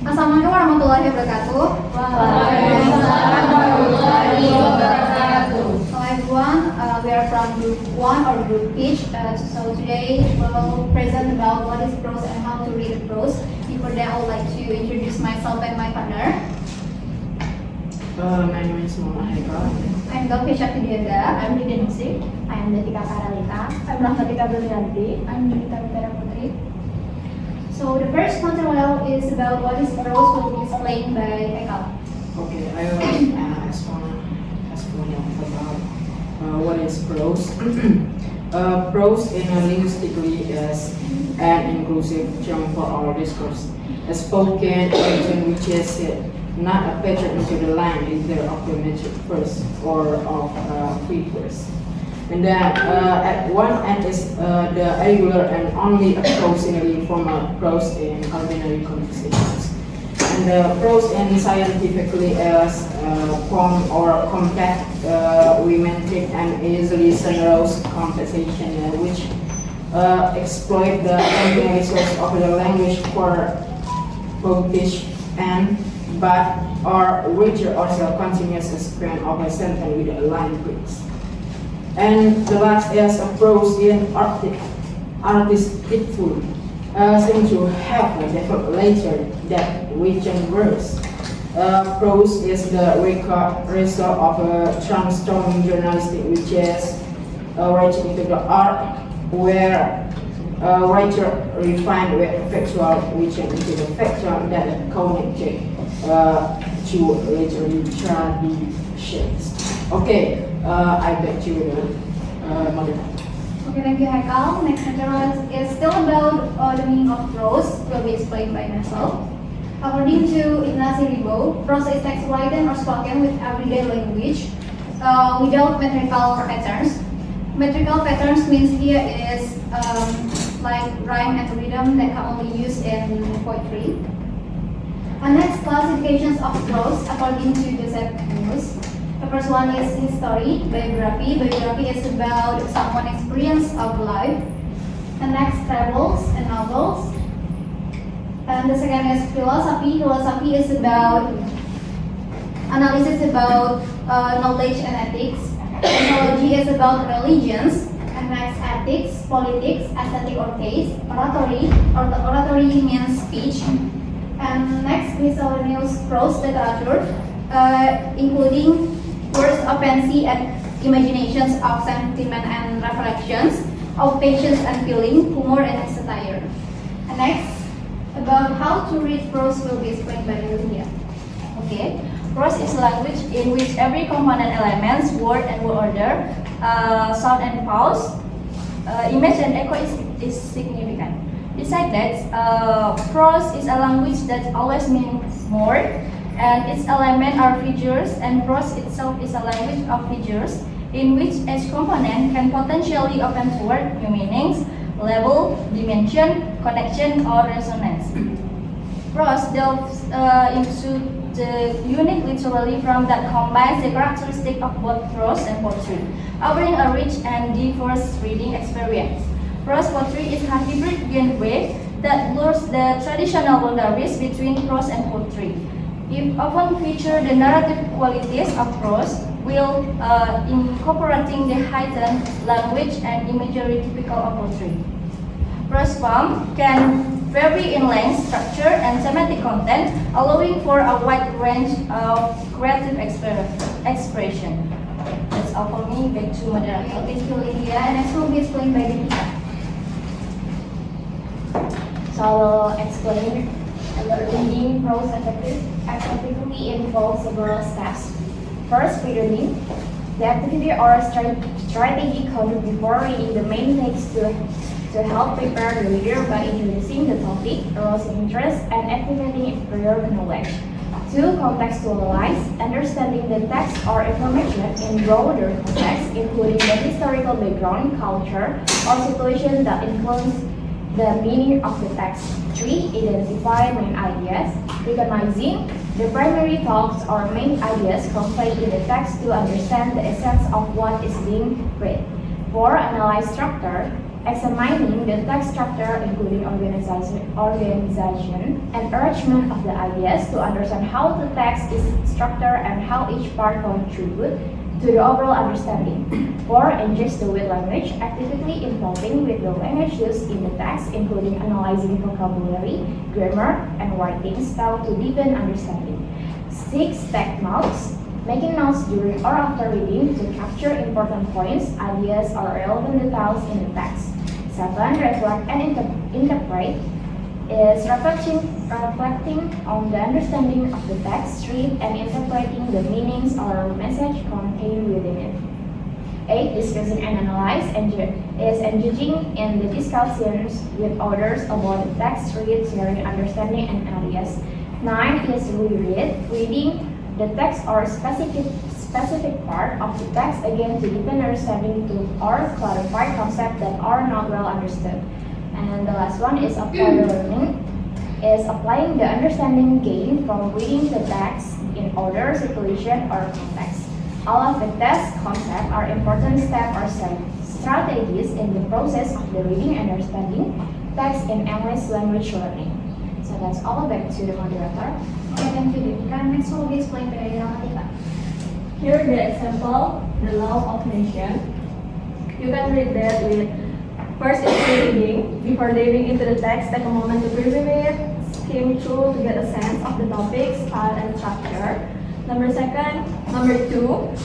Assalamualaikum warahmatullahi wabarakatuh. Waalaikumsalam warahmatullahi wabarakatuh. Hello everyone, we are from group 1 or group each. So today we'll present about what is prose and how to read prose. Before that, I would like to introduce myself and my partner. My name is Muhammad Haikal. I'm Dr. Shakti Diaga. I'm Didi Musik. I'm Detika Karalita. I'm Rahmatika Berlianti. I'm Yunita Mutara Putri. So the first material is about what is prose will be explained by Haikal. Okay, I will explain about what is prose. Prose linguistically is an inclusive term for all discourse. A spoken written which is not a pattern into the line either of the metric verse or of free verse. And then at one end is the irregular and only approximately formal prose in ordinary conversations. And the prose in scientifically is poem or compact, romantic and easily sonorous conversation which exploit the ambient resource of the language for poetish and but or richer or continuous span of a sentence with a line breaks. And the last is a prose in artistically seem to have a different later that written verse. Prose is the result of a transforming journalistic which is writing into the art where writer refined with factual written into the factual that connected to literary traditions. Okay, I bet you the moderator. Okay, thank you, Haikal. Next material is still about the meaning of prose, will be explained by myself. According to Ignacy Ribo, prose is text written or spoken with everyday language without metrical patterns. Metrical patterns means here is like rhyme and rhythm that can only used in poetry. And next, classifications of prose according to Joseph News. The first one is history, biography. Biography is about someone's experience of life. And next, travels and novels. And the second is philosophy. Philosophy is about analysis about knowledge and ethics. Ethnology is about religions. And next, ethics, politics, aesthetic or taste. Oratory means speech. And next, miscellaneous prose literature, including words of fancy and imaginations of sentiment and reflections, of patience and feeling, humor and satire. And next, about how to read prose will be explained by Lydia. Okay. Prose is language in which every component elements, word and word order, sound and pause, image and echo is significant. Besides that, prose is a language that always means more, and its elements are figures, and prose itself is a language of figures in which each component can potentially open toward new meanings, level, dimension, connection, or resonance. Prose delves into the unique literary form that combines the characteristics of both prose and poetry, offering a rich and diverse reading experience. Prose poetry is a hybrid genre that blurs the traditional boundaries between prose and poetry. It often features the narrative qualities of prose while incorporating the heightened language and imagery typical of poetry. Prose poem can vary in length, structure, and thematic content, allowing for a wide range of creative expression. That's all for me. Back to moderator. Thank you, Lydia. And next will be explained by Denika. So I will explain reading prose effectively involves several steps. First, pre-reading. The activity or strategy covered before reading the main text to help prepare the reader by introducing the topic, arousing interest, and activating prior knowledge. 2. Contextualize, understanding the text or information in broader context, including the historical background, culture, or situation that influence the meaning of the text. 3. Identify main ideas, recognizing the primary thoughts or main ideas conveyed in the text to understand the essence of what is being read. 4. Analyze structure, examining the text structure, including organization and arrangement of the ideas to understand how the text is structured and how each part contributes to the overall understanding. 4. Engage the with language, actively involving with the language used in the text, including analyzing vocabulary, grammar, and writing style to deepen understanding. 6. Take notes, making notes during or after reading to capture important points, ideas, or relevant details in the text. 7. Reflect and interpret is reflecting on the understanding of the text, read and interpreting the meanings or message contained within it. 8. Discussing and analyze is engaging in the discussions with others about the text, read, sharing understanding and ideas. 9 is reread, reading the text or specific part of the text again to deepen understanding to or clarify concepts that are not well understood. And the last one is applied learning, is applying the understanding gained from reading the text in other situation or context. All of the text concepts are important steps or strategies in the process of the reading and understanding text in English language learning. So that's all. Back to the moderator. Okay, thank you, Devika. Next will be explained by Gramatika. Here the example, the law of nation. You can read that with first is reading. Before diving into the text, take a moment to review it, skim through to get a sense of the topic, style, and structure. Number 2,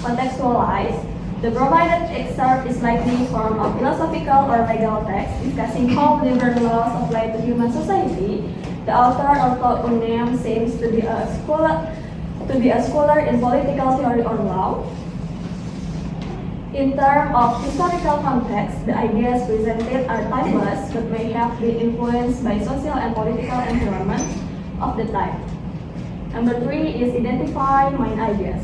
contextualize. The provided excerpt is likely form of philosophical or legal text discussing how different laws apply to human society. The author or thought unnamed seems to be a scholar in political theory or law. In terms of historical context, the ideas presented are timeless but may have been influenced by social and political environment of the time. Number 3 is identify main ideas.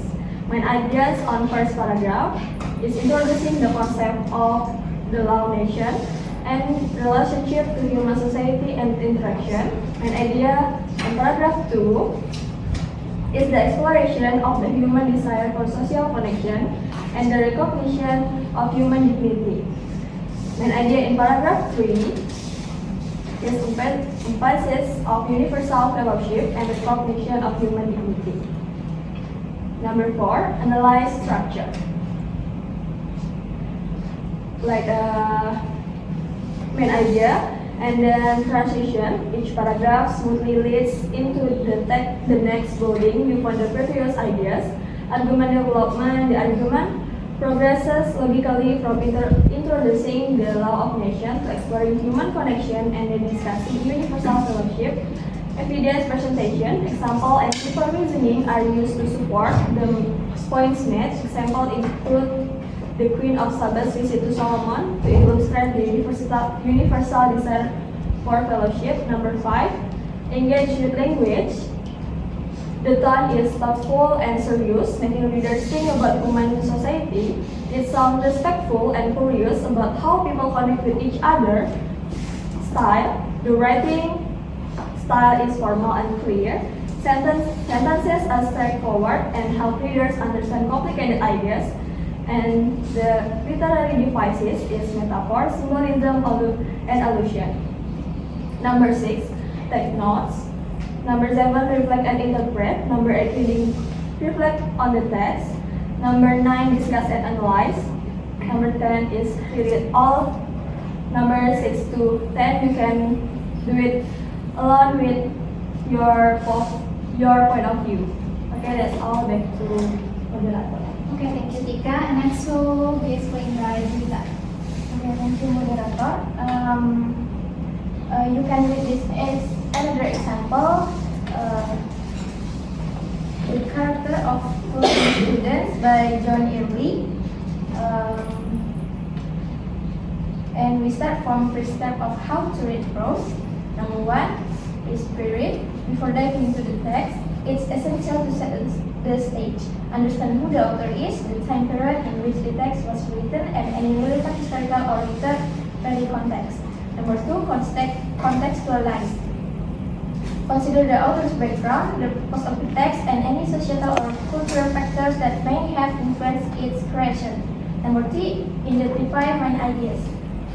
Main ideas on first paragraph is introducing the concept of the law nation and relationship to human society and interaction. An idea in paragraph 2 is the exploration of the human desire for social connection and the recognition of human dignity. An idea in paragraph 3 is emphasis of universal fellowship and recognition of human dignity. Number 4, analyze structure. Like a main idea and then transition. Each paragraph smoothly leads into the next loading before the previous ideas. Argument development. The argument progresses logically from introducing the law of nation to exploring human connection and then discussing universal fellowship. Evidence presentation, example and simple reasoning are used to support the points made. Example include the Queen of Saba's visit to Solomon to illustrate the universal desire for fellowship. Number 5, engage with language. The tone is thoughtful and serious, making readers think about human society. It sounds respectful and curious about how people connect with each other. Style, the writing style is formal and clear. Sentences are straightforward and help readers understand complicated ideas. And the literary devices is metaphor, symbolism, and allusion. Number 6, take notes. Number 7, reflect and interpret. Number 8, reading, reflect on the text. Number 9, discuss and analyze. Number 10 is read it all. Number 6 to 10, you can do it alone with your point of view. Okay, that's all. Back to moderator. Okay, thank you, Tika. Next will be explained by Devika. Okay, thank you, moderator. You can read this as another example. The character of Closing Students by John Early. And we start from first step of how to read prose. Number 1 is period. Before diving into the text, it's essential to set the stage. Understand who the author is, the time period in which the text was written, and any relevant historical or literary context. Number 2, contextualize. Consider the author's background, the purpose of the text, and any societal or cultural factors that may have influenced its creation. Number 3, identify main ideas.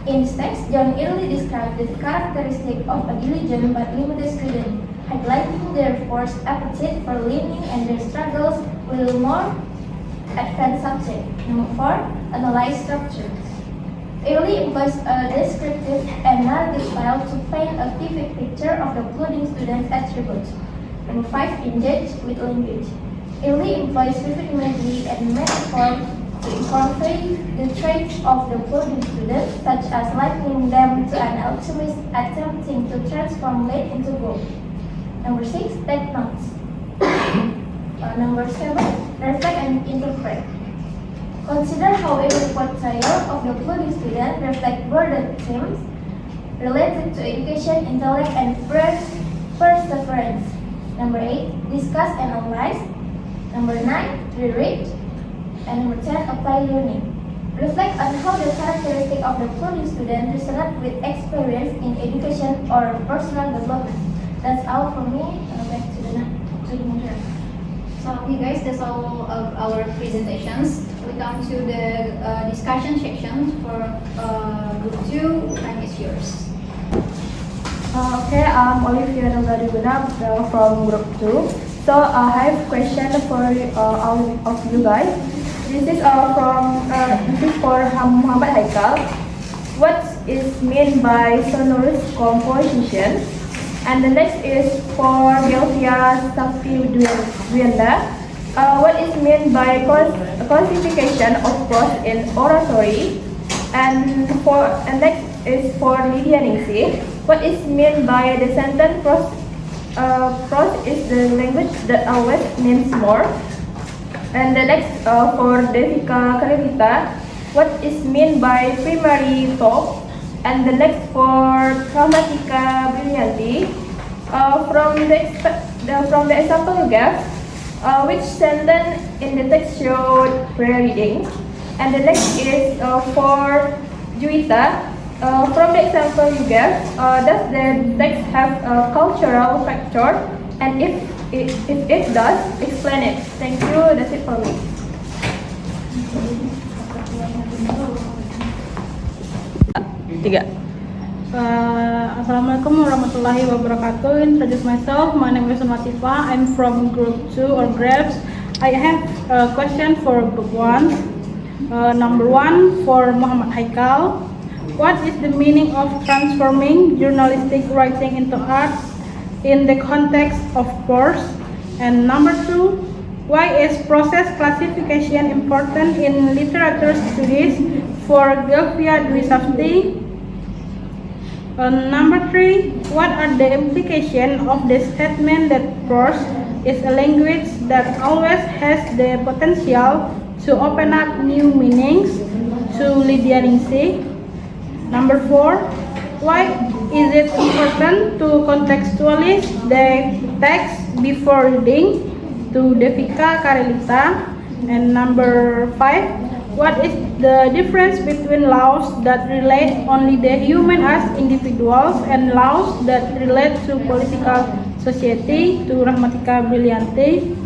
In this text, John early described the characteristic of a diligent but limited student, highlighting their forced appetite for learning and their struggles with more advanced subject. Number 4, analyze structure. Early employs a descriptive and narrative style to paint a vivid picture of the plodding student's attributes. Number 5, engage with language. Early employs vivid imagery and metaphor to convey the traits of the plodding student, such as likening them to an alchemist attempting to transform lead into gold. Number 6, take notes. Number 7, reflect and interpret. Consider how every portrayal of the plodding student reflects broader themes related to education, intellect, and perseverance. Number 8, discuss and analyze. Number 9, reread. And number 10, apply learning. Reflect on how the characteristic of the plodding student resonate with experience in education or personal development. That's all from me. Back to the moderator. So okay guys, that's all of our presentations. We come to the discussion section for group 2. Time is yours. Okay, I'm Olivia Nogariguna from group 2. So I have a question for all of you guys. This is for Muhammad Haikal. What is meant by sonorous composition? And the next is for Delphia Sakti Dwienda. What is meant by classification of prose in oratory? And next is for Lydia Ningsi. What is meant by the sentence prose? Prose is the language that always means more. And the next for Devika Karevita. What is meant by primary thought? And the next for Grammatica Brillianti. From the example you gave, which sentence in the text showed pre-reading? And the next is for Juwita. From the example you gave, does the text have a cultural factor? And if it does, explain it. Thank you. That's it for me. Assalamualaikum warahmatullahi wabarakatuh. Introduce myself. My name is Latifa. I'm from group 2 or GRAPS. I have a question for group 1. Number 1 for Muhammad Haikal. What is the meaning of transforming journalistic writing into art in the context of prose? And number 2, why is process classification important in literature studies for Delphia Dwi? Number 3, what are the implications of the statement that prose is a language that always has the potential to open up new meanings to Lydia Ningsi? Number 4, why is it important to contextualize the text before reading to Devika Karelita? And number 5, what is the difference between laws that relate only the human as individuals and laws that relate to political society to Grammatica Brillianti?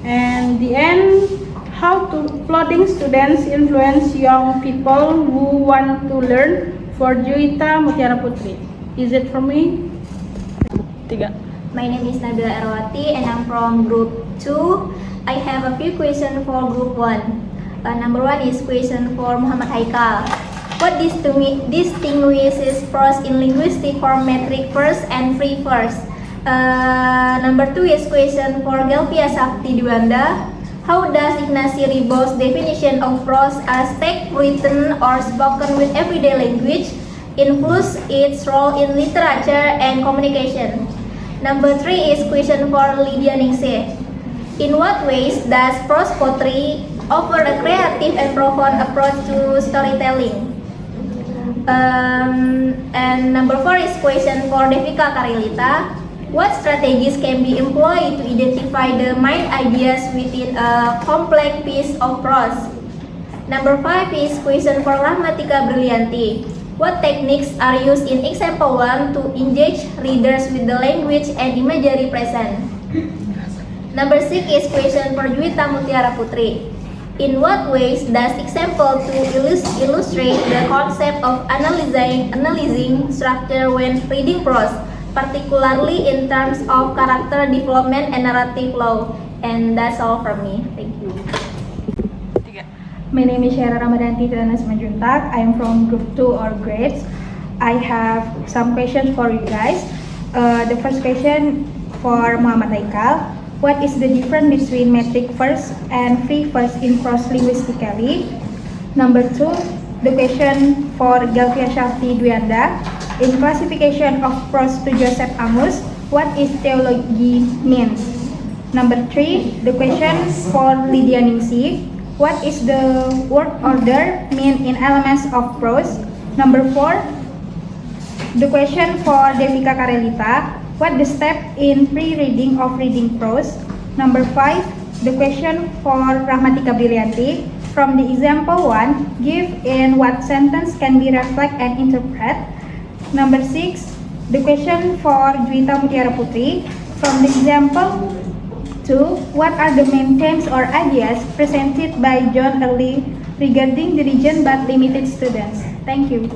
And the end, how to plodding students influence young people who want to learn for Juwita Mutiara Putri. Is it for me? My name is Nabila Erwati and I'm from group 2. I have a few questions for group 1. Number 1 is question for Muhammad Haikal. What distinguishes prose in linguistic from metric verse and free verse? Number 2 is question for Delphia Sakti Dwienda. How does Ignacy Ribau's definition of prose as text written or spoken with everyday language influence its role in literature and communication? Number 3 is question for Lydia Ningsi. In what ways does prose poetry offer a creative and profound approach to storytelling? And number 4 is question for Devika Karelita. What strategies can be employed to identify the main ideas within a complex piece of prose? Number 5 is question for Grammatica Brillianti. What techniques are used in example 1 to engage readers with the language and imagery present? Number 6 is question for Juwita Mutiara Putri. In what ways does example to illustrate the concept of analyzing structure when reading prose, particularly in terms of character development and narrative flow? And that's all from me. Thank you. My name is Syara Ramadanti Triana Simanjuntak. I am from group 2 or grades. I have some questions for you guys. The first question for Muhammad Haikal. What is the difference between metric verse and free verse in prose linguistically? Number 2, the question for Galvia Shafti Dwianda. In classification of prose to Joseph Amos, what is theology means? Number 3, the question for Lydia Ningsi. What is the word order mean in elements of prose? Number 4, the question for Devika Karelita. What the step in pre-reading of reading prose? Number 5, the question for Rahmatika Brilianti. From the example 1, give in what sentence can be reflect and interpret. Number 6, the question for Juwita Mutiara Putri. From the example 2, what are the main themes or ideas presented by John Early regarding the region but limited students? Thank you.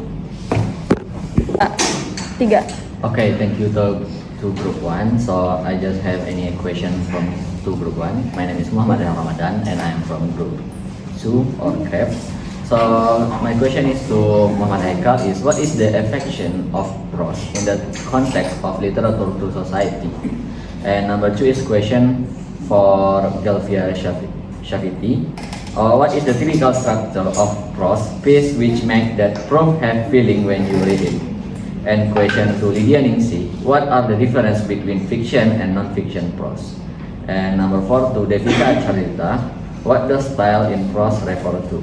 3. Okay, thank you to group 1. So I just have any question from to group 1. My name is Muhammad Ramadan and I am from group 2 or CREP. So my question is to Muhammad Haikal is, what is the affection of prose in the context of literature to society? And number 2 is question for Galvia Shafiti. What is the typical structure of prose piece which make that prose have feeling when you read it? And question to Lydia Ningsi, what are the difference between fiction and non-fiction prose? And number 4 to Devika Charita, what does style in prose refer to?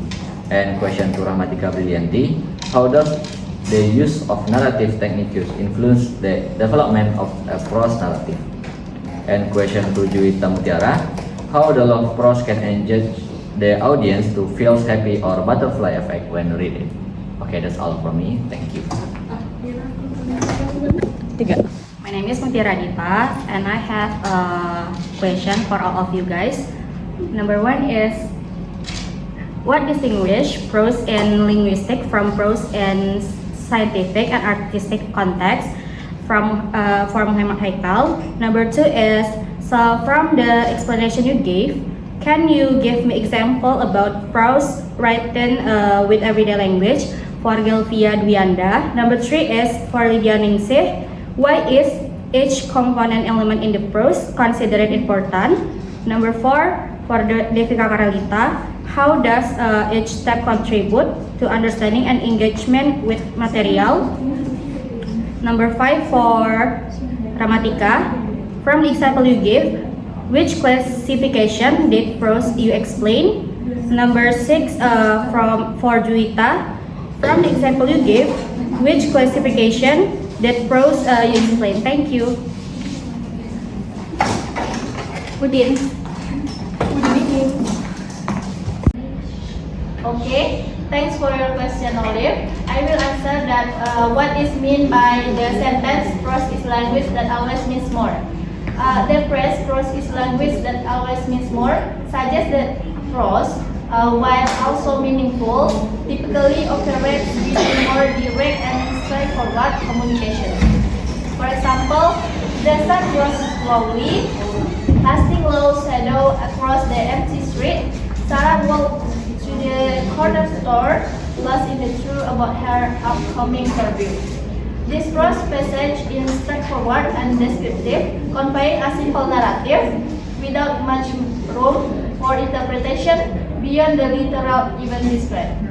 And question to Rahmatika Brilianti, how does the use of narrative techniques influence the development of a prose narrative? And question to Juwita Mutiara, how the love prose can engage the audience to feel happy or butterfly effect when reading? Okay, that's all from me. Thank you. 3. My name is Mutiara Dita and I have a question for all of you guys. Number 1 is, what distinguishes prose and linguistic from prose and scientific and artistic context from for Muhammad Haikal? Number 2 is, so from the explanation you gave, can you give me example about prose written with everyday language for Galvia Dwianda? Number 3 is for Lydia Ningsih. Why is each component element in the prose considered important? Number 4 for Devika Karelita. How does each step contribute to understanding and engagement with material? Number 5 for Ramatika. From the example you gave, which classification did prose you explain? Number 6 for Juwita. From the example you gave, which classification did prose you explain? Thank you. Udin. Okay, thanks for your question, Olive. I will answer that what is meant by the sentence prose is language that always means more. The phrase prose is language that always means more suggests that prose, while also meaningful, typically operates with more direct and straightforward communication. For example, the sun grows slowly, casting low shadow across the empty street. Sarah walked to the corner store, lost in the truth about her upcoming interview. This prose passage is straightforward and descriptive, conveying a simple narrative without much room for interpretation beyond the literal event described.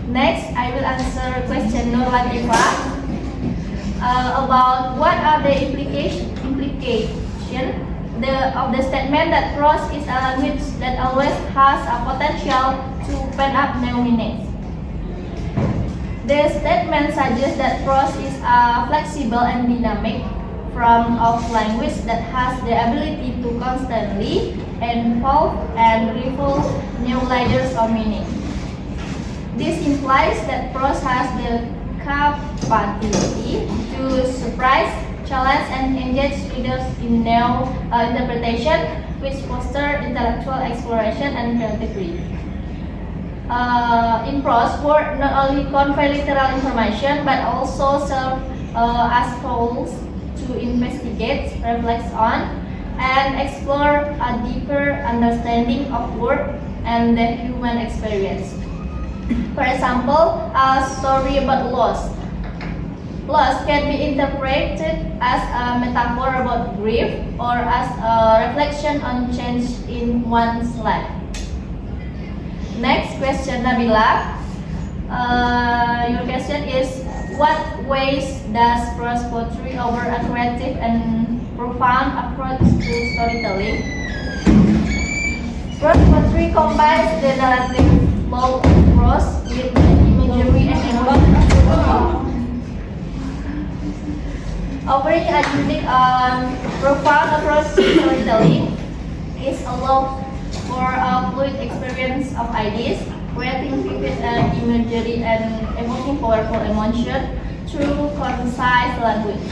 Next, I will answer question Nurlan Eva about what are the implication of the statement that prose is a language that always has a potential to pen up new meanings. The statement suggests that prose is a flexible and dynamic form of language that has the ability to constantly evolve and reveal new layers of meaning. This implies that prose has the capacity to surprise, challenge and engage readers in new interpretation, which foster intellectual exploration and creativity. In prose, words not only convey literal information but also serve as tools to investigate, reflect on, and explore a deeper understanding of world and the human experience. For example, a story about loss. Loss can be interpreted as a metaphor about grief or as a reflection on change in one's life. Next question, Nabila. Your question is, what ways does prose poetry offer a creative and profound approach to storytelling? Prose poetry combines the narrative flow of prose with the imagery and emotion, offering a unique and profound approach to storytelling. It allows for a fluid experience of ideas, creating vivid imagery and evoking powerful emotion through concise language.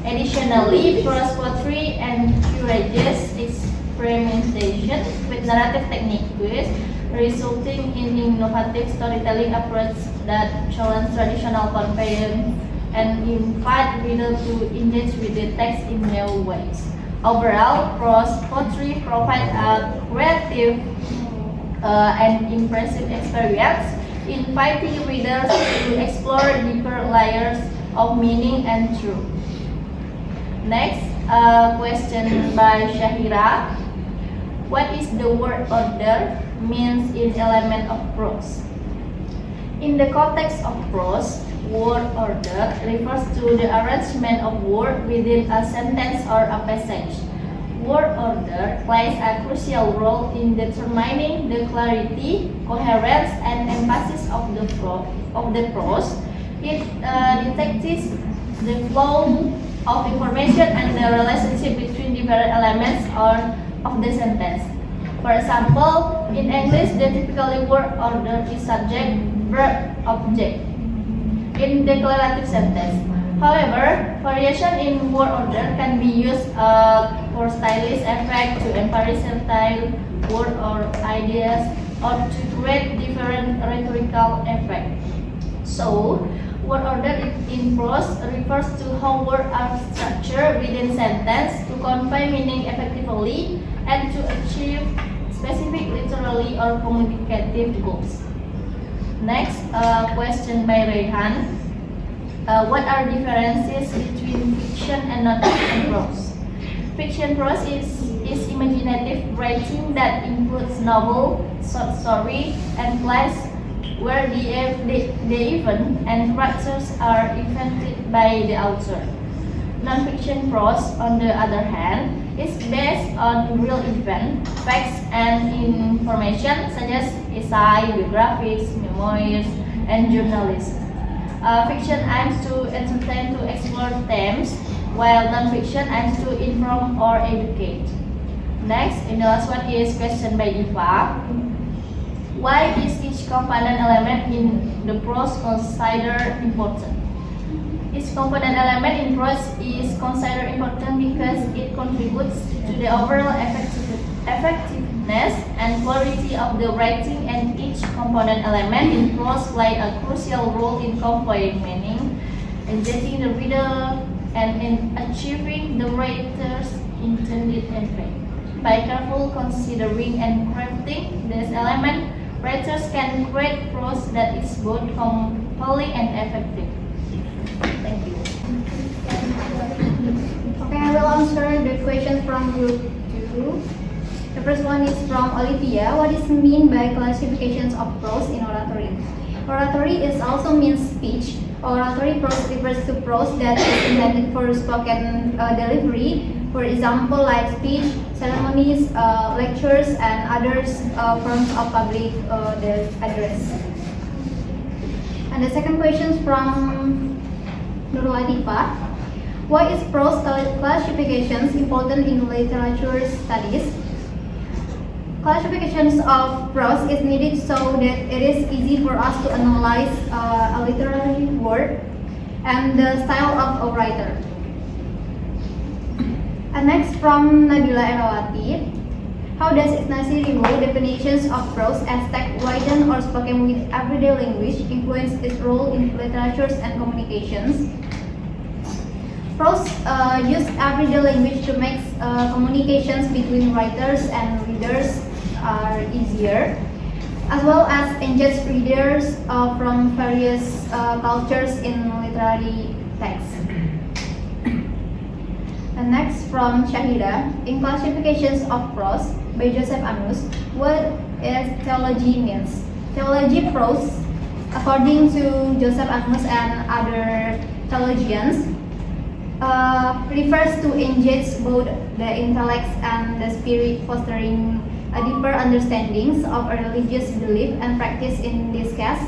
Additionally, prose poetry encourages experimentation with narrative techniques, resulting in innovative storytelling approach that challenge traditional conveyance and invite readers to engage with the text in new ways. Overall, prose poetry provides a creative and impressive experience, inviting readers to explore deeper layers of meaning and truth. Next, a question by Shahira. What is the word order means in element of prose? In the context of prose, word order refers to the arrangement of words within a sentence or a passage. Word order plays a crucial role in determining the clarity, coherence, and emphasis of the prose. It detects the flow of information and the relationship between different elements of the sentence. For example, in English, the typical word order is subject, verb, object in declarative sentence. However, variation in word order can be used for stylistic effect to emphasize certain words or ideas or to create different rhetorical effect. So, word order in prose refers to how words are structured within sentence to convey meaning effectively and to achieve specific literary or communicative goals. Next, question by Rehan. What are differences between fiction and non-fiction prose? Fiction prose is imaginative writing that includes novel, short story, and plays where the event and characters are invented by the author. Non-fiction prose, on the other hand, is based on real events, facts, and information such as essay, biographies, memoirs, and journalism. Fiction aims to entertain, to explore themes, while non-fiction aims to inform or educate. Next, and the last one is question by Eva. Why is each component element in the prose considered important? Each component element in prose is considered important because it contributes to the overall effectiveness and quality of the writing, and each component element in prose play a crucial role in conveying meaning, engaging the reader, and in achieving the writer's intended effect. By carefully considering and crafting this element, writers can create prose that is both compelling and effective. Thank you. Okay, I will answer the questions from group 2. The first one is from Olivia. What is meant by classifications of prose in oratory? Oratory is also means speech. Oratory prose refers to prose that is intended for spoken delivery, for example, like speech, ceremonies, lectures, and others forms of public address. And the second question is from Nurul Adifa. Why is prose classifications important in literature studies? Classifications of prose is needed so that it is easy for us to analyze a literary work and the style of a writer. And next from Nabila Erawati. How does Ignasi Rimbaud definitions of prose as text written or spoken with everyday language influence its role in literatures and communications? Prose use everyday language to make communications between writers and readers are easier, as well as engage readers from various cultures in literary texts. And next from Shahida, in classifications of prose by Joseph Anus, what is theology means? Theology prose, according to Joseph Anus and other theologians, refers to engage both the intellect and the spirit, fostering a deeper understandings of a religious belief and practice. In this case,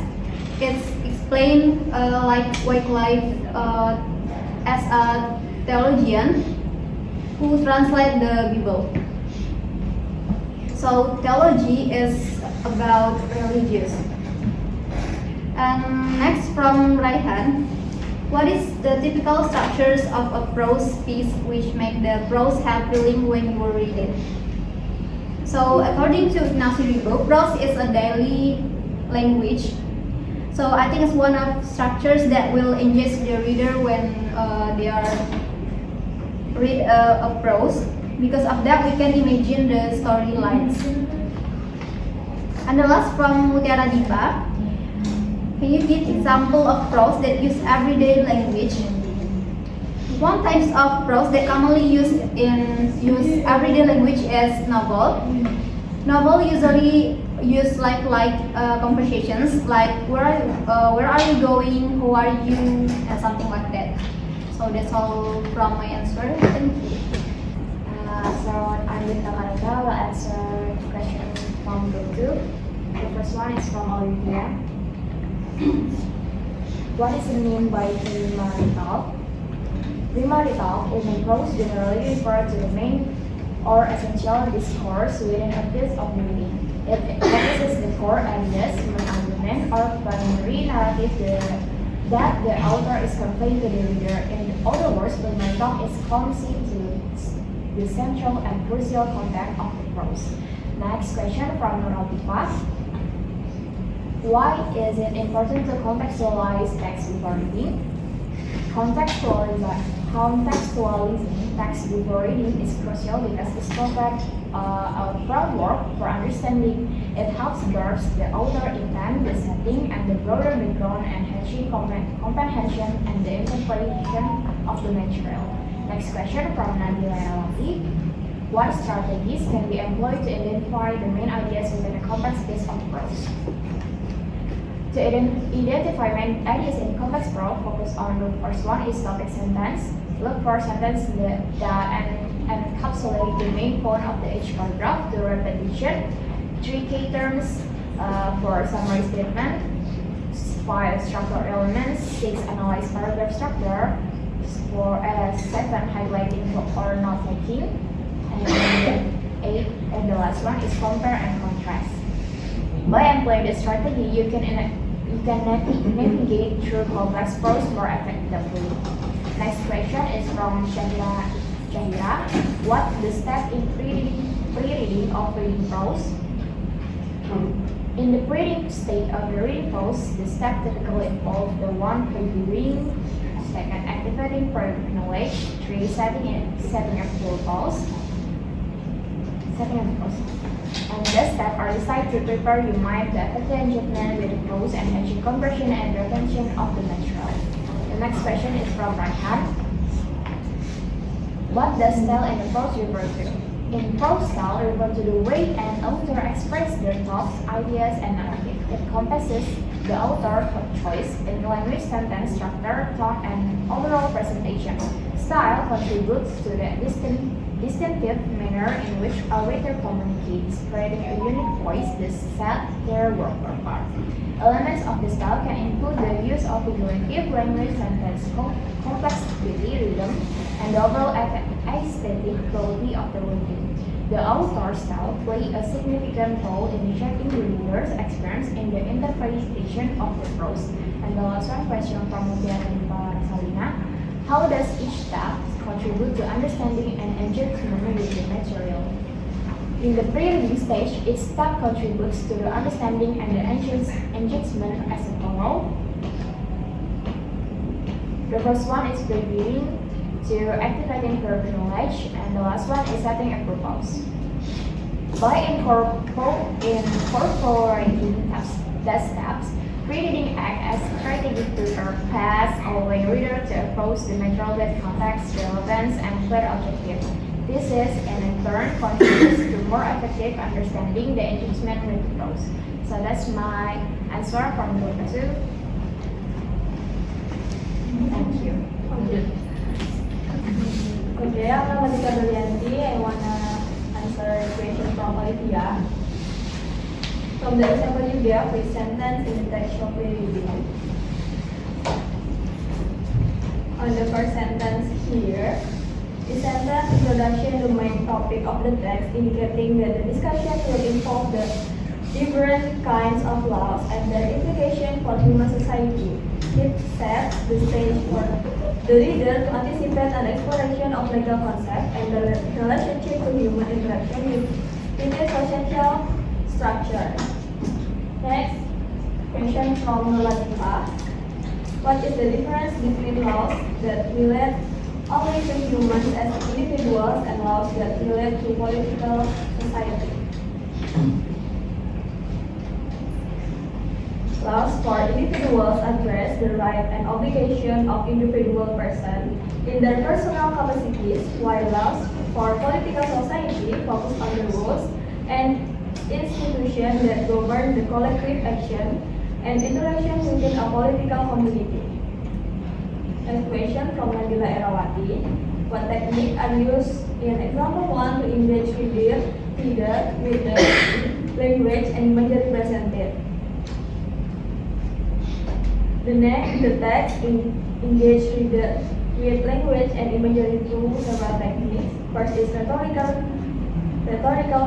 it's explained like Wycliffe as a theologian who translate the Bible. So theology is about religious. And next from Raihan, what is the typical structures of a prose piece which make the prose have feeling when you read it? So according to Ignasi Rimbaud, prose is a daily language. So I think it's one of structures that will engage the reader when they are read a prose. Because of that, we can imagine the storylines. And the last from Mutiara Dipa, can you give example of prose that use everyday language? One types of prose that commonly use everyday language is novel. Novel usually use like conversations like where are you going, who are you, and something like that. So that's all from my answer. Thank you. So I'm with Nakaraka. Will answer questions from group 2. The first one is from Olivia. What is the mean by rhetorical? Rhetorical in prose generally refers to the main or essential discourse within a piece of reading. It emphasizes the core ideas, main argument, or primary narrative that the author is conveying to the reader. In other words, rhetorical is conceived to the central and crucial content of the prose. Next question from Nuratifa. Why is it important to contextualize text before reading? Contextualizing text before reading is crucial because it provides a framework for understanding. It helps grasp the author intent, the setting, and the broader background, enhancing comprehension and the interpretation of the material. Next question from Nabila Erawati. What strategies can be employed to identify the main ideas within a complex piece of prose? To identify main ideas in complex prose, focus on the first one is topic sentence. Look for sentences that encapsulate the main point of each paragraph. The repetition, 3 key terms for summary statement, 5 structural elements, 6 analyze paragraph structure, 7 highlighting or not taking, and 8 and the last one is compare and contrast. By employing this strategy, you can navigate through complex prose more effectively. Next question is from Shahira. What the step in pre-reading of reading prose? In the pre-reading state of the reading prose, the step typically involves the 1 previewing, 2nd activating prior knowledge, 3 setting up full pause, and the steps are designed to prepare your mind to effective engagement with the prose, enhancing comprehension and retention of the material. The next question is from Raihan. What does style in the prose refer to? In prose, style refers to the way an author expresses their thoughts, ideas, and narrative. It encompasses the author's choice in language, sentence structure, tone, and overall presentation. Style contributes to the distinctive manner in which a writer communicates, creating a unique voice that sets their work apart. Elements of the style can include the use of figurative language, sentence complexity, rhythm, and the overall aesthetic quality of the writing. The author's style plays a significant role in shaping the reader's experience in the interpretation of the prose. And the last one question from Mutiara Salina. How does each step contribute to understanding and engagement with the material? In the pre-reading stage, each step contributes to the understanding and the engagement as a whole. The first one is previewing to activating current knowledge, and the last one is setting a purpose. By incorporating the steps, pre-reading acts as strategic to pass allowing reader to approach the material with context, relevance, and clear objectives. This is, and in turn, contributes to more effective understanding the engagement with the prose. So that's my answer from group 2. Thank you. Okay, I'm Ramadita Dolianti. I wanna answer a question from Olivia. From the example you gave, with sentence in the text of reading. On the first sentence here, the sentence introduction the main topic of the text, indicating that the discussion will involve the different kinds of laws and their implication for human society. It sets the stage for the reader to anticipate an exploration of legal concepts and the relationship to human interaction within social structure. Next, question from Latifah. What is the difference between laws that relate only to humans as individuals and laws that relate to political society? Laws for individuals address the right and obligation of individual persons in their personal capacities, while laws for political society focus on the rules and institutions that govern the collective action and interaction within a political community. Next question from Nabila Erawati. What techniques are used in example 1 to engage reader with the language and imagery presented? The text engage reader with language and imagery through several techniques. First is rhetorical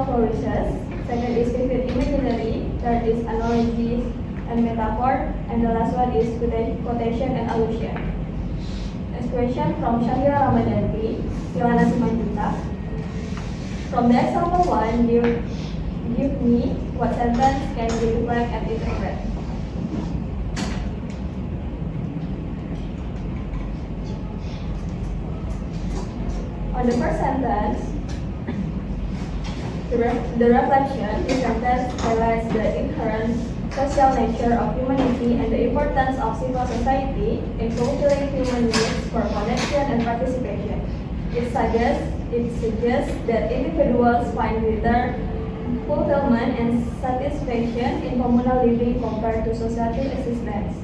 flourishes. Second is vivid imagery. Third is analogies and metaphor. And the last one is quotation and allusion. Next question from Shahira Ramadanti, Yohana Simanjuntak. From the example 1, give me what sentence can be reflect and interpret. On the first sentence, the reflection, the sentence highlights the inherent social nature of humanity and the importance of civil society in fulfilling human needs for connection and participation. It suggests that individuals find greater fulfillment and satisfaction in communal living compared to societal existence.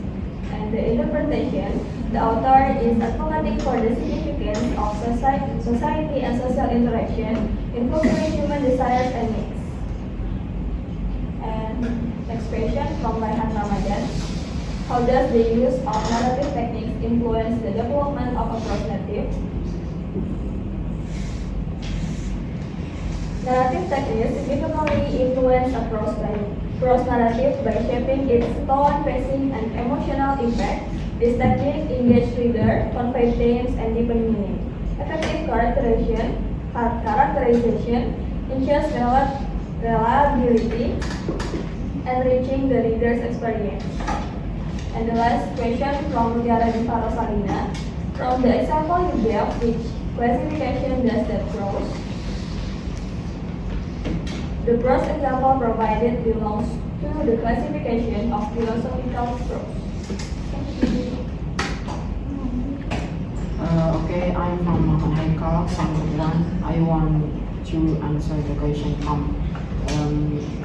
And the interpretation, the author is advocating for the significance of society and social interaction in fulfilling human desires and needs. And next question from Raihan Ramadan. How does the use of narrative techniques influence the development of a prose narrative? Narrative techniques significantly influence a prose narrative by shaping its tone, pacing, and emotional impact. This technique engages reader, convey themes, and deepen meaning. Effective characterization ensures reliability, enriching the reader's experience. And the last question from Tiara Diva Rosalina. From the example you gave, which classification does that prose? The prose example provided belongs to the classification of philosophical prose. Okay, I'm from Muhammad Haikal from Iran. I want to answer the question from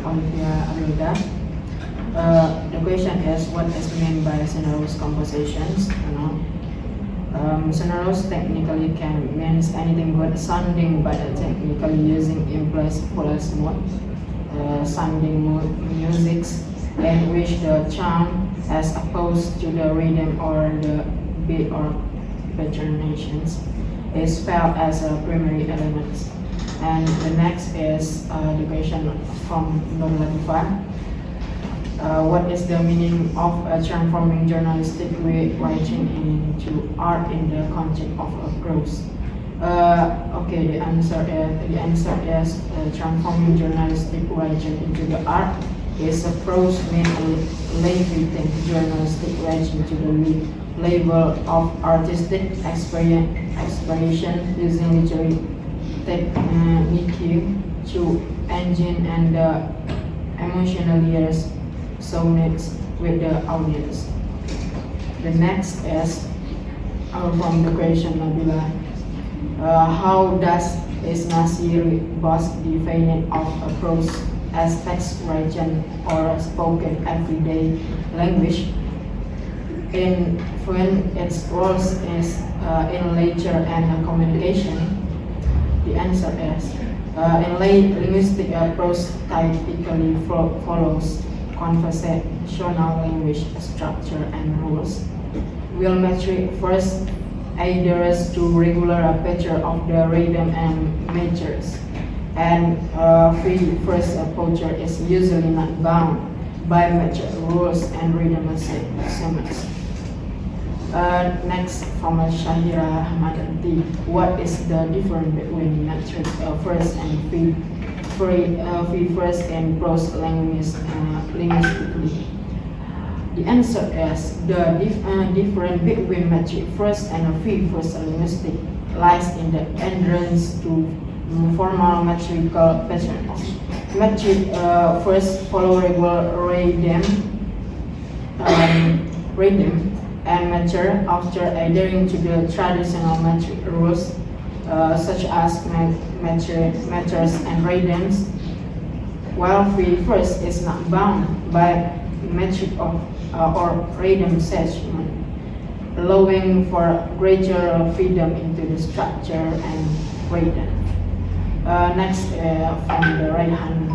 Olivia Aluda. The question is, what is meant by sonorous compositions? Sonorous technically can mean anything but sounding, but technically using implies plus mode, sounding musics in which the charm as opposed to the rhythm or the beat or patronations is felt as a primary element. And the next is the question from Nur Latifah. What is the meaning of transforming journalistic writing into art in the context of prose? Okay, the answer is transforming journalistic writing into the art is a prose means elevating journalistic writing to the level of artistic expression using literary technique to engine and emotionally resonate with the audience. The next is from the question Nabila. How does Isnasi Bos define of a prose as text written or spoken everyday language in when its roles is in literature and communication? The answer is in linguistic prose typically follows conversational language structure and rules. Will metric first adheres to regular pattern of the rhythm and measures, and free first poacher is usually not bound by metric rules and rhythm segments. Next from Shahira Hamadanti, what is the difference between metric first and free first and prose linguistically? The answer is the difference between metric first and free first linguistic lies in the adherence to formal metrical patterns. Metric first follow regular rhythm and measure after adhering to the traditional metric rules such as measures and rhythms, while free first is not bound by metric or rhythm segment, allowing for greater freedom into the structure and rhythm. Next from the Raihan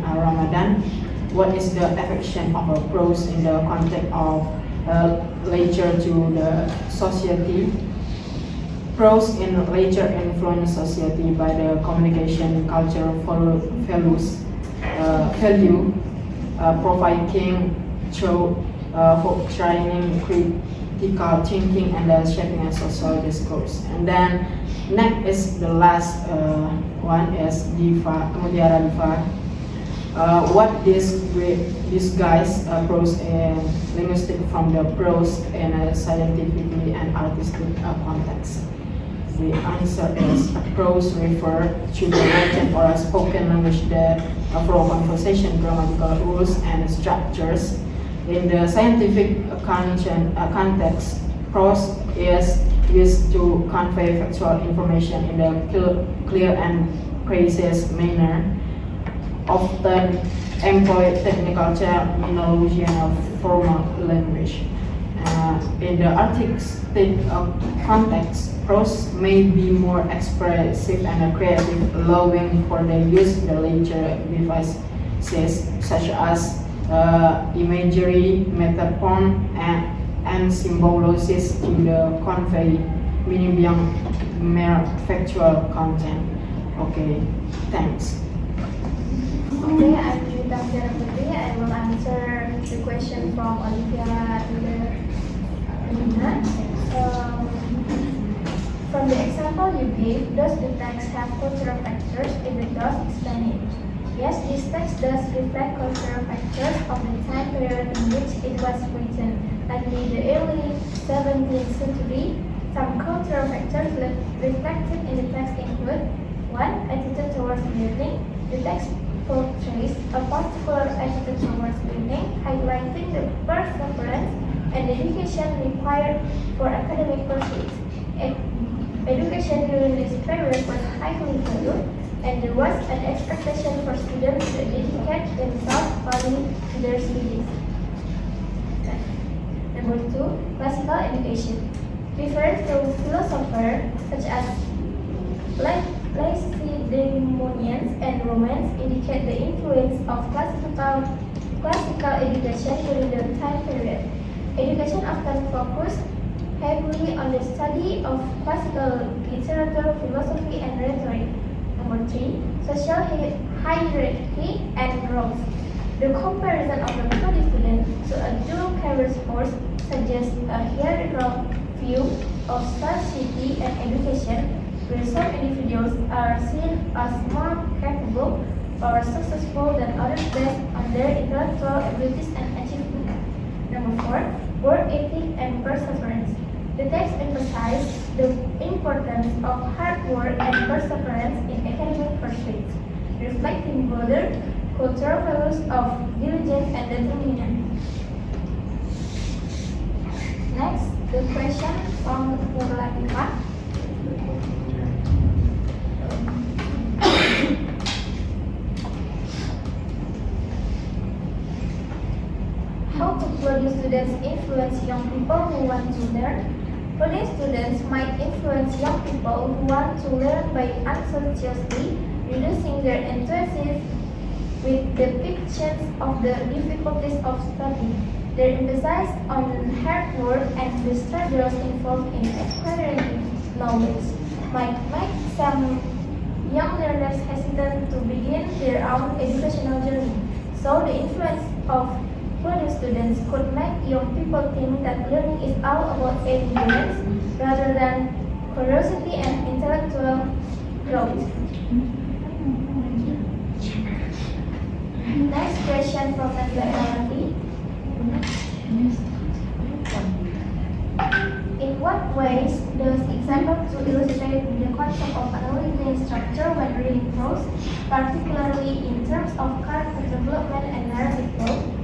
Ramadan, what is the affection of a prose in the context of literature to the society? Prose in literature influence society by the communication culture values providing through training critical thinking and shaping a social discourse. And then next is the last one is Mutiara Diva. What this guys prose and linguistic from the prose in a scientifically and artistic context. The answer is prose refer to the written or spoken language that follow conversation, grammatical rules and structures. In the scientific context, prose is used to convey factual information in a clear and precise manner, often employ technical terminology and formal language. In the artistic context, prose may be more expressive and creative, allowing for the use of the literature devices such as imagery, metaphor, and symbolosis to the convey meaning beyond mere factual content. Okay, thanks. Okay, I'm Juta Putri. I will answer the question from Olivia Lina. From the example you gave, does the text have cultural factors? If it does, explain it. Yes, this text does reflect cultural factors of the time period in which it was written. Like in the early 17th century, some cultural factors reflected in the text include 1. Attitude towards learning. The text portrays a particular attitude towards learning, highlighting the perseverance and dedication required for academic pursuits. Education during this period was highly valued, and there was an expectation for students to dedicate themselves fully to their studies. Number 2, classical education. Referring to philosophers such as Lacedaemonians and Romans indicate the influence of classical education during the time period. Education often focused heavily on the study of classical literature, philosophy, and rhetoric. Number 3, social hierarchy and growth. The comparison of the study student to a dual career course suggests a hierarchical view of society and education, where some individuals are seen as more capable or successful than others based on their intellectual abilities and achievements. Number 4, work ethic and perseverance. The text emphasizes the importance of hard work and perseverance in academic pursuits, reflecting broader cultural values of diligence and determination. Next, the question from Latifah. How to produce students influence young people who want to learn? Produce students might influence young people who want to learn by unconsciously reducing their enthusiasm with depictions of the difficulties of study. Their emphasis on hard work and the struggles involved in acquiring knowledge might make some young learners hesitant to begin their own educational journey. So the influence of produce students could make young people think that learning is all about endurance rather than curiosity and intellectual growth. Next question from Nadia. In what ways does example to illustrate the concept of analyzing structure when reading prose, particularly in terms of character development and narrative flow?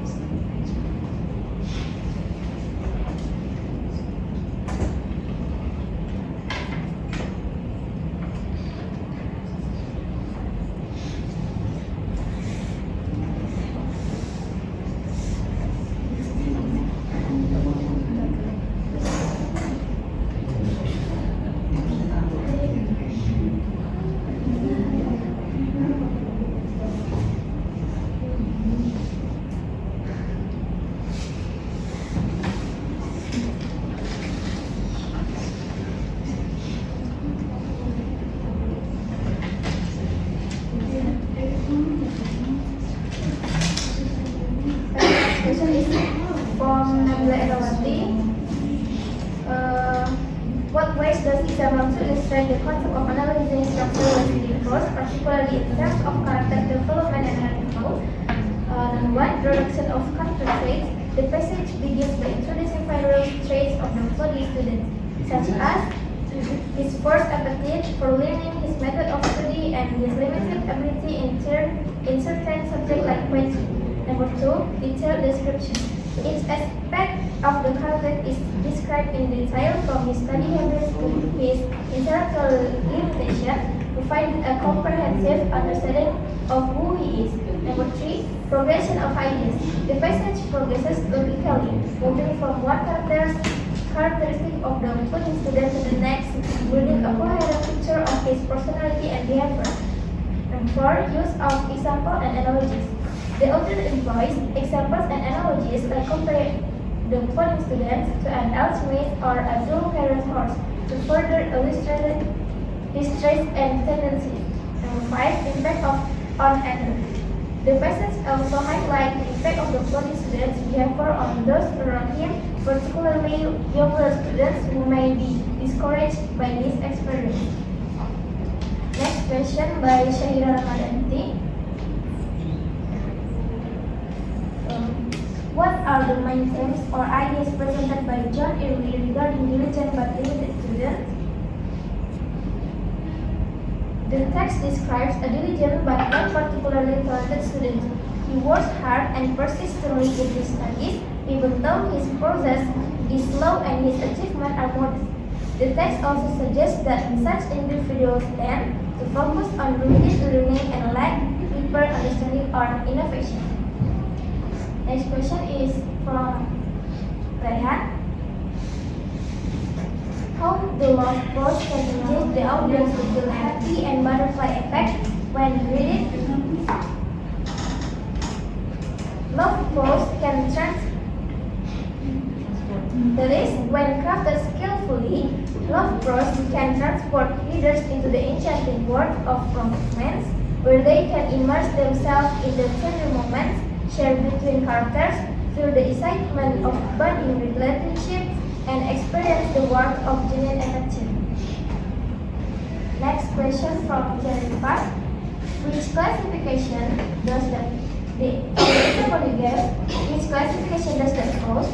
Question is from Nabila Erawati. What ways does example to illustrate the concept of analyzing structure when reading prose, particularly in terms of character development and narrative flow? Number 1, introduction of character traits. The passage begins by introducing various traits of the study student, such as his first appetite for learning, his method of study, and his limited ability in certain subjects like poetry. Number 2, detailed description. Each aspect of the character is described in detail from his study habits to his intellectual limitation, providing a comprehensive understanding of who he is. Number 3, progression of ideas. The passage progresses logically, moving from one characteristic of the putting student to the next, building a coherent picture of his personality and behavior. Number 4, use of example and analogies. The author employs examples and analogies like comparing the putting students to an alchemist or a dual carriage horse to further illustrate his traits and tendencies. Number 5, impact on others. The passage also highlights the effect of the putting students' behavior on those around him, particularly younger students who may be discouraged by this experience. Next question by Syahira Ramadanti. What are the main themes or ideas presented by John Irwin regarding diligent but limited students? The text describes a diligent but not particularly talented student. He works hard and persistently in his studies, even though his process is slow and his achievements are modest. The text also suggests that such individuals tend to focus on routine learning and lack deeper understanding or innovation. Next question is from Rehan. How the love prose can engage the audience to feel happy and butterfly effect when reading? Love prose can that is, when crafted skillfully, love prose can transport readers into the enchanting world of romance, where they can immerse themselves in the tender moments shared between characters, feel the excitement of bonding relationships, and experience the warmth of genuine affection. Next question from Jennifer. Which classification does the example you gave, which classification does that prose?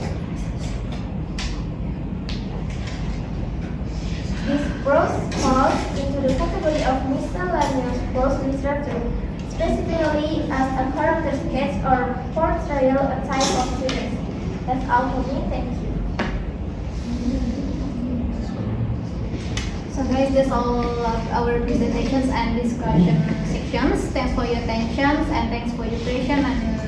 This prose falls into the category of miscellaneous prose literature, specifically as a character sketch or portrayal, a type of student. That's all for me. Thank you. So guys, that's all of our presentations and discussion sections. Thanks for your attention and thanks for your patience and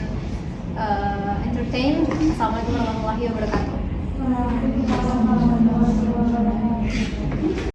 entertain. Assalamualaikum warahmatullahi wabarakatuh.